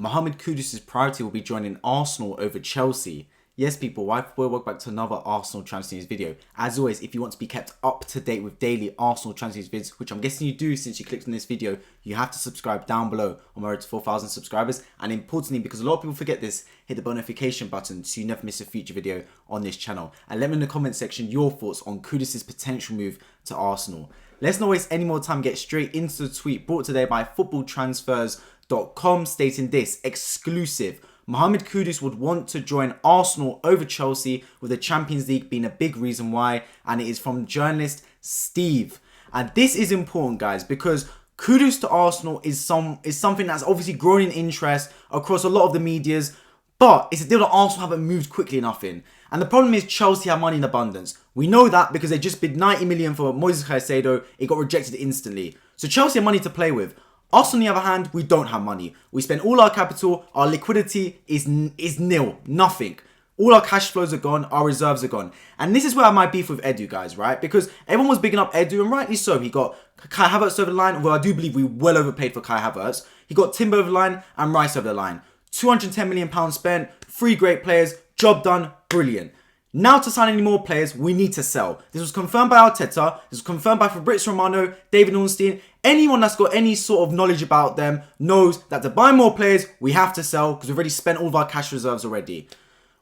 Mohammed Kudus' priority will be joining Arsenal over Chelsea. Yes, people, welcome back to another Arsenal transfer news video. As always, if you want to be kept up to date with daily Arsenal transfer news vids, which I'm guessing you do since you clicked on this video, you have to subscribe down below on my road to 4,000 subscribers. And importantly, because a lot of people forget this, hit the bell notification button so you never miss a future video on this channel. And let me know in the comment section your thoughts on Kudus' potential move to Arsenal. Let's not waste any more time, get straight into the tweet brought today by footballtransfers.com stating this, exclusive. Mohammed Kudus would want to join Arsenal over Chelsea, with the Champions League being a big reason why, and it is from journalist Steve. And this is important, guys, because Kudus to Arsenal is something that's obviously grown in interest across a lot of the medias, but it's a deal that Arsenal haven't moved quickly enough in. And the problem is Chelsea have money in abundance. We know that because they just bid 90 million for Moises Caicedo. It got rejected instantly. So Chelsea have money to play with. Us, on the other hand, we don't have money. We spend all our capital. Our liquidity is nil. Nothing. All our cash flows are gone. Our reserves are gone. And this is where I might beef with Edu, guys, right? Because everyone was bigging up Edu, and rightly so. He got Kai Havertz over the line, although I do believe we well overpaid for Kai Havertz. He got Timber over the line and Rice over the line. £210 million spent. 3 great players. Job done. Brilliant. Now to sign any more players, we need to sell. This was confirmed by Arteta. This was confirmed by Fabrizio Romano, David Ornstein. Anyone that's got any sort of knowledge about them knows that to buy more players, we have to sell because we've already spent all of our cash reserves already.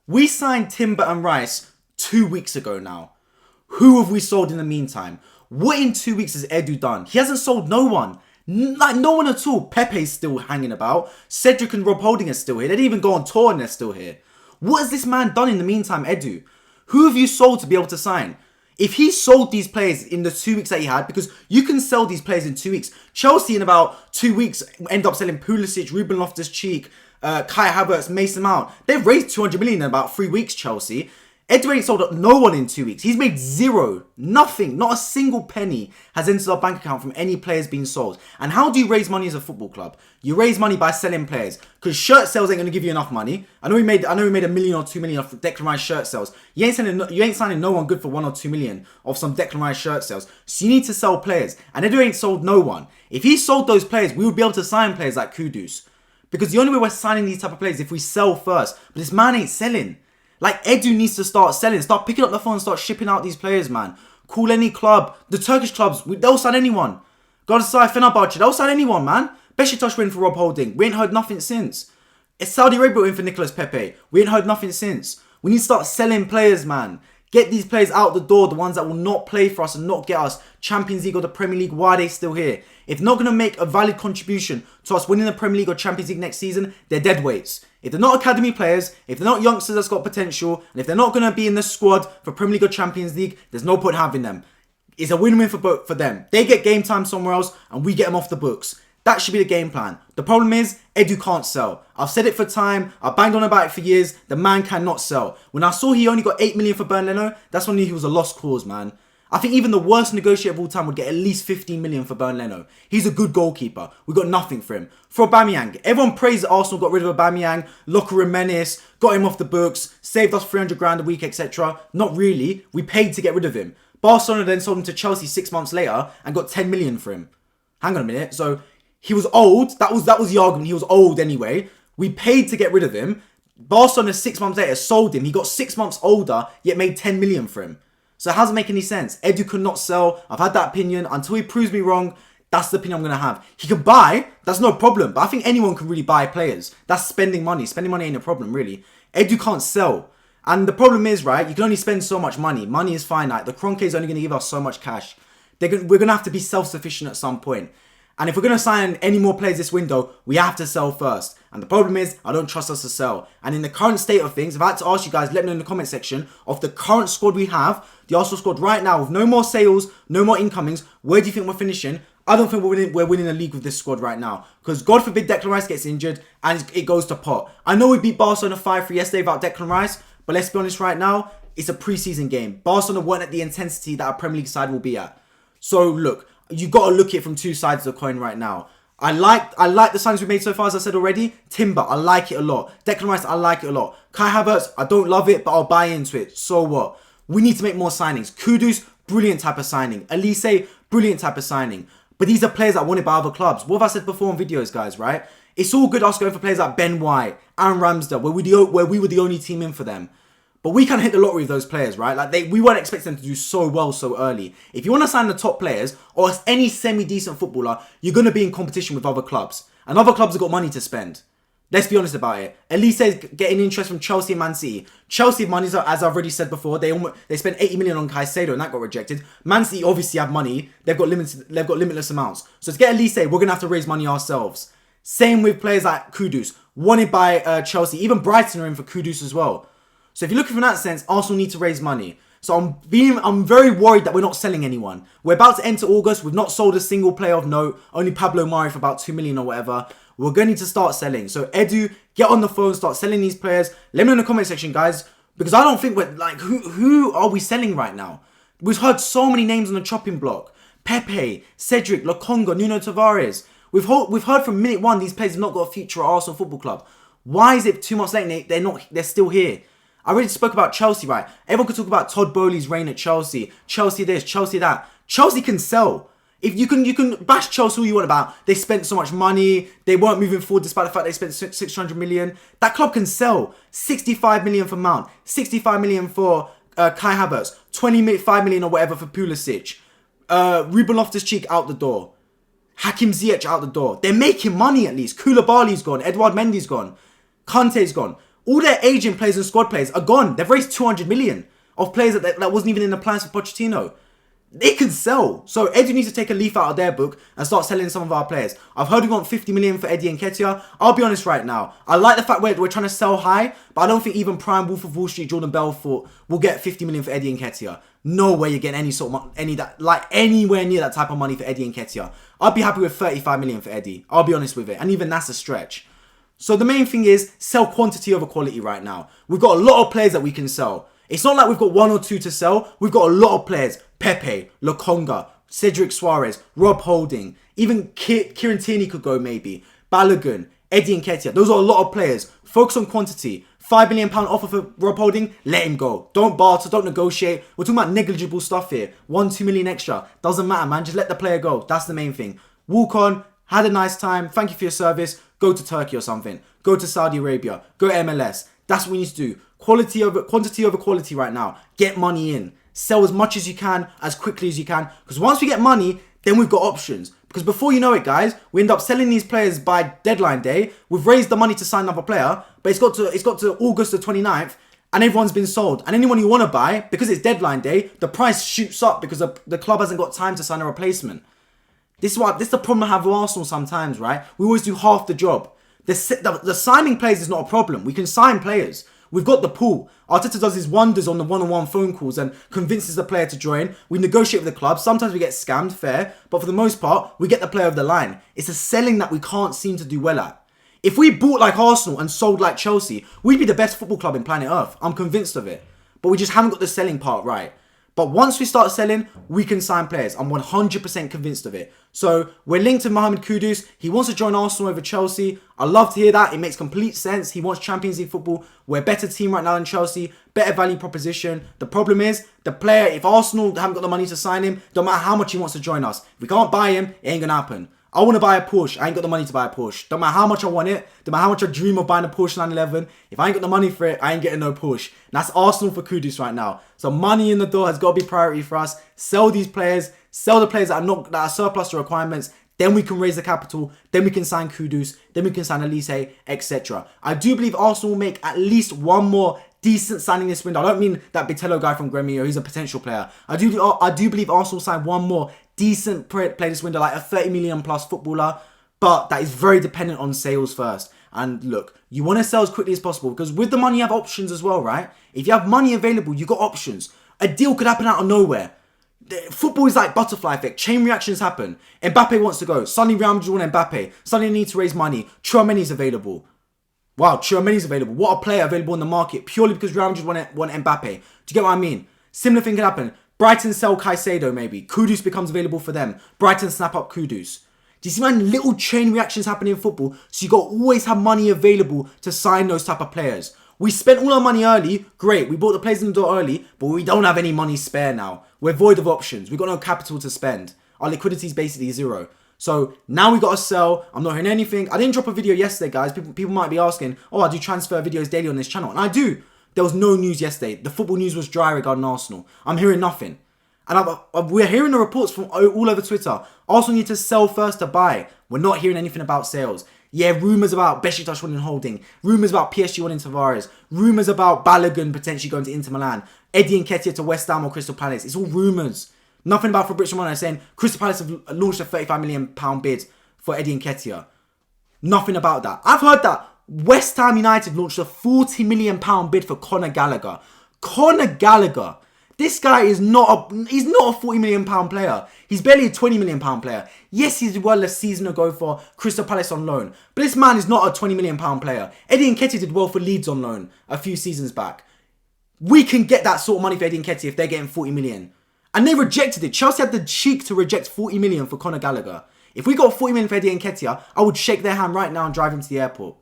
We signed Timber and Rice 2 weeks ago now. Who have we sold in the meantime? What in 2 weeks has Edu done? He hasn't sold no one. Like, no one at all. Pepe's still hanging about. Cedric and Rob Holding are still here. They didn't even go on tour and they're still here. What has this man done in the meantime, Edu? Who have you sold to be able to sign? If he sold these players in the 2 weeks that he had, because you can sell these players in 2 weeks. Chelsea in about 2 weeks end up selling Pulisic, Ruben Loftus-Cheek, Kai Havertz, Mason Mount. They've raised 200 million in about 3 weeks, Chelsea. Edu ain't sold no one in 2 weeks. He's made zero. Nothing. Not a single penny has entered our bank account from any players being sold. And how do you raise money as a football club? You raise money by selling players. Because shirt sales ain't going to give you enough money. I know we made $1 million or $2 million off Declan Rice shirt sales. You ain't signing no one good for $1 or $2 million off some Declan Rice shirt sales. So you need to sell players. And Edu ain't sold no one. If he sold those players, we would be able to sign players like Kudus. Because the only way we're signing these type of players is if we sell first. But this man ain't selling. Like, Edu needs to start selling. Start picking up the phone and start shipping out these players, man. Call any club. The Turkish clubs, they'll sign anyone. Galatasaray, Fenerbahce, they'll sign anyone, man. Besiktas win for Rob Holding. We ain't heard nothing since. It's Saudi Arabia in for Nicolas Pepe. We ain't heard nothing since. We need to start selling players, man. Get these players out the door, the ones that will not play for us and not get us Champions League or the Premier League. Why are they still here? If they're not going to make a valid contribution to us winning the Premier League or Champions League next season, they're dead weights. If they're not academy players, if they're not youngsters that's got potential, and if they're not going to be in the squad for Premier League or Champions League, there's no point having them. It's a win-win for them. They get game time somewhere else and we get them off the books. That should be the game plan. The problem is, Edu can't sell. I've said it for time. I've banged on about it for years. The man cannot sell. When I saw he only got 8 million for Bernd Leno, that's when I knew he was a lost cause, man. I think even the worst negotiator of all time would get at least 15 million for Bernd Leno. He's a good goalkeeper. We got nothing for him. For Aubameyang, everyone praised that Arsenal got rid of Aubameyang, locker room menace, got him off the books, saved us 300 grand a week, etc. Not really. We paid to get rid of him. Barcelona then sold him to Chelsea 6 months later and got 10 million for him. Hang on a minute. So he was old. That was the argument. He was old anyway. We paid to get rid of him. Barcelona 6 months later sold him. He got 6 months older, yet made 10 million for him. So it doesn't make any sense. Edu could not sell. I've had that opinion. Until he proves me wrong, that's the opinion I'm going to have. He can buy. That's no problem. But I think anyone can really buy players. That's spending money. Spending money ain't a problem, really. Edu can't sell. And the problem is, right, you can only spend so much money. Money is finite. The Kroenke is only going to give us so much cash. We're going to have to be self-sufficient at some point. And if we're going to sign any more players this window, we have to sell first. And the problem is, I don't trust us to sell. And in the current state of things, if I had to ask you guys, let me know in the comment section, of the current squad we have, the Arsenal squad right now, with no more sales, no more incomings, where do you think we're finishing? I don't think we're winning the league with this squad right now. Because God forbid Declan Rice gets injured and it goes to pot. I know we beat Barcelona 5-3 yesterday without Declan Rice, but let's be honest right now, it's a pre-season game. Barcelona weren't at the intensity that our Premier League side will be at. So look, you got to look at it from two sides of the coin right now. I like the signings we made so far, as I said already. Timber, I like it a lot. Declan Rice, I like it a lot. Kai Havertz, I don't love it, but I'll buy into it. So what? We need to make more signings. Kudus, brilliant type of signing. Elise, brilliant type of signing. But these are players that are wanted by other clubs. What have I said before in videos, guys, right? It's all good us going for players like Ben White, Aaron Ramsdale, where we were the only team in for them. But we can't hit the lottery with those players, right? Like we weren't expecting them to do so well so early. If you want to sign the top players or any semi-decent footballer, you're going to be in competition with other clubs. And other clubs have got money to spend. Let's be honest about it. Elise is getting interest from Chelsea and Man City. Chelsea money, as I've already said before, they spent 80 million on Caicedo and that got rejected. Man City obviously have money. They've got limitless amounts. So to get Elise, we're going to have to raise money ourselves. Same with players like Kudus, wanted by Chelsea. Even Brighton are in for Kudus as well. So if you're looking from that sense, Arsenal need to raise money. So I'm very worried that we're not selling anyone. We're about to enter August. We've not sold a single player of note. Only Pablo Mari for about 2 million or whatever. We're going to need to start selling. So Edu, get on the phone, start selling these players. Let me know in the comment section, guys. Because I don't think we're like, who are we selling right now? We've heard so many names on the chopping block. Pepe, Cedric, Lokonga, Nuno Tavares. We've heard from minute one these players have not got a future at Arsenal Football Club. Why is it 2 months later they're still here? I already spoke about Chelsea, right? Everyone could talk about Todd Bowley's reign at Chelsea. Chelsea this, Chelsea that. Chelsea can sell. If you can bash Chelsea all you want about, they spent so much money, they weren't moving forward despite the fact they spent 600 million. That club can sell. 65 million for Mount, 65 million for Kai Havertz, 25 million or whatever for Pulisic. Ruben Loftus-Cheek out the door. Hakim Ziyech out the door. They're making money at least. Koulibaly's gone, Edouard Mendy's gone, Kante's gone. All their aging players and squad players are gone. They've raised 200 million of players that wasn't even in the plans for Pochettino. They can sell. So Eddie needs to take a leaf out of their book and start selling some of our players. I've heard we want 50 million for Eddie Nketiah. I'll be honest right now. I like the fact we're trying to sell high, but I don't think even prime Wolf of Wall Street Jordan Belfort will get 50 million for Eddie Nketiah. No way you're getting anywhere near that type of money for Eddie Nketiah. I'd be happy with 35 million for Eddie. I'll be honest with it. And even that's a stretch. So the main thing is sell quantity over quality right now. We've got a lot of players that we can sell. It's not like we've got one or two to sell. We've got a lot of players. Pepe, Lokonga, Cedric Suarez, Rob Holding. Even Kieran Tierney could go maybe. Balogun, Eddie Nketiah. Those are a lot of players. Focus on quantity. £5 million offer for Rob Holding. Let him go. Don't barter. Don't negotiate. We're talking about negligible stuff here. 1-2 million extra. Doesn't matter, man. Just let the player go. That's the main thing. Walk on. Had a nice time. Thank you for your service. Go to Turkey or something. Go to Saudi Arabia. Go MLS. That's what we need to do. Quantity over quality right now. Get money in. Sell as much as you can, as quickly as you can. Because once we get money, then we've got options. Because before you know it, guys, we end up selling these players by deadline day. We've raised the money to sign another player, but it's got to August the 29th, and everyone's been sold. And anyone you want to buy, because it's deadline day, the price shoots up because the club hasn't got time to sign a replacement. This is the problem I have with Arsenal sometimes, right? We always do half the job. The signing players is not a problem. We can sign players. We've got the pool. Arteta does his wonders on the one-on-one phone calls and convinces the player to join. We negotiate with the club. Sometimes we get scammed, fair. But for the most part, we get the player over the line. It's a selling that we can't seem to do well at. If we bought like Arsenal and sold like Chelsea, we'd be the best football club in planet Earth. I'm convinced of it. But we just haven't got the selling part right. But once we start selling, we can sign players. I'm 100% convinced of it. So we're linked to Mohammed Kudus. He wants to join Arsenal over Chelsea. I love to hear that. It makes complete sense. He wants Champions League football. We're a better team right now than Chelsea. Better value proposition. The problem is, the player, if Arsenal haven't got the money to sign him, don't matter how much he wants to join us. If we can't buy him, it ain't going to happen. I want to buy a Porsche. I ain't got the money to buy a Porsche. Don't matter how much I want it. Don't matter how much I dream of buying a Porsche 911. If I ain't got the money for it, I ain't getting no Porsche. And that's Arsenal for Kudus right now. So money in the door has got to be priority for us. Sell these players. Sell the players that are surplus to requirements. Then we can raise the capital. Then we can sign Kudus. Then we can sign Elise, etc. I do believe Arsenal will make at least one more decent signing this window. I don't mean that Bitello guy from Gremio. He's a potential player. I do believe Arsenal will sign one more decent player this window, like a 30 million plus footballer. But that is very dependent on sales first. And look, you want to sell as quickly as possible because with the money you have options as well, right? If you have money available, you got options. A deal could happen out of nowhere. Football is like butterfly effect. Chain reactions happen. Mbappe wants to go. Suddenly Real Madrid want Mbappe. Suddenly they need to raise money. Tchouameni's available. Wow, Tchouameni's available. What a player available in the market purely because Real Madrid want Mbappe. Do you get what I mean? Similar thing can happen. Brighton sell Caicedo maybe. Kudus becomes available for them. Brighton snap up Kudus. Do you see man little chain reactions happening in football? So you got to always have money available to sign those type of players. We spent all our money early. Great. We bought the players in the door early. But we don't have any money spare now. We're void of options. We've got no capital to spend. Our liquidity is basically zero. So now we got to sell. I'm not hearing anything. I didn't drop a video yesterday, guys. People might be asking, oh, I do transfer videos daily on this channel. And I do. There was no news yesterday. The football news was dry regarding Arsenal. I'm hearing nothing. And we're hearing the reports from all over Twitter. Arsenal need to sell first to buy. We're not hearing anything about sales. Yeah, rumours about Besiktas wanting Holding. Rumours about PSG wanting Tavares. Rumours about Balogun potentially going to Inter Milan. Eddie Nketiah to West Ham or Crystal Palace. It's all rumours. Nothing about Fabrizio Romano saying Crystal Palace have launched a £35 million bid for Eddie Nketiah. Nothing about that. I've heard that West Ham United launched a £40 million bid for Conor Gallagher. Conor Gallagher. This guy is not he's not a £40 million player. He's barely a £20 million player. Yes, he did well a season ago for Crystal Palace on loan. But this man is not a £20 million player. Eddie Nketiah did well for Leeds on loan a few seasons back. We can get that sort of money for Eddie Nketiah if they're getting 40 million. And they rejected it. Chelsea had the cheek to reject 40 million for Conor Gallagher. If we got 40 million for Eddie Nketiah, I would shake their hand right now and drive him to the airport.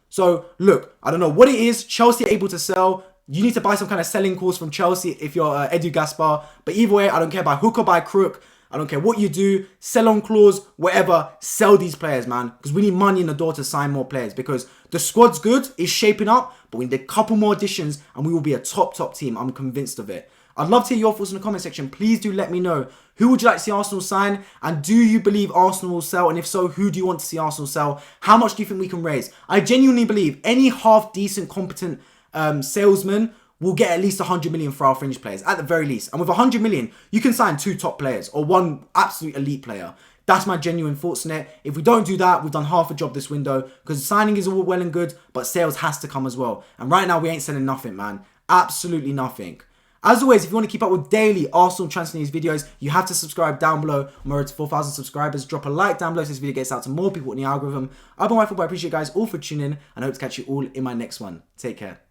So, look, I don't know what it is. Chelsea are able to sell. You need to buy some kind of selling course from Chelsea if you're Edu Gaspar. But either way, I don't care by hook or by crook. I don't care what you do. Sell on clause, whatever. Sell these players, man. Because we need money in the door to sign more players. Because the squad's good. It's shaping up. But we need a couple more additions. And we will be a top team. I'm convinced of it. I'd love to hear your thoughts in the comment section. Please do let me know. Who would you like to see Arsenal sign? And do you believe Arsenal will sell? And if so, who do you want to see Arsenal sell? How much do you think we can raise? I genuinely believe any half-decent, competent salesman will get at least 100 million for our fringe players, at the very least. And with 100 million, you can sign 2 top players or 1 absolute elite player. That's my genuine thoughts on it. If we don't do that, we've done half a job this window, because signing is all well and good, but sales has to come as well. And right now, we ain't selling nothing, man. Absolutely nothing. As always, if you want to keep up with daily Arsenal transfer news videos, you have to subscribe down below. I'm already to 4,000 subscribers. Drop a like down below so this video gets out to more people in the algorithm. I've been Wifey, but I appreciate you guys all for tuning in, and I hope to catch you all in my next one. Take care.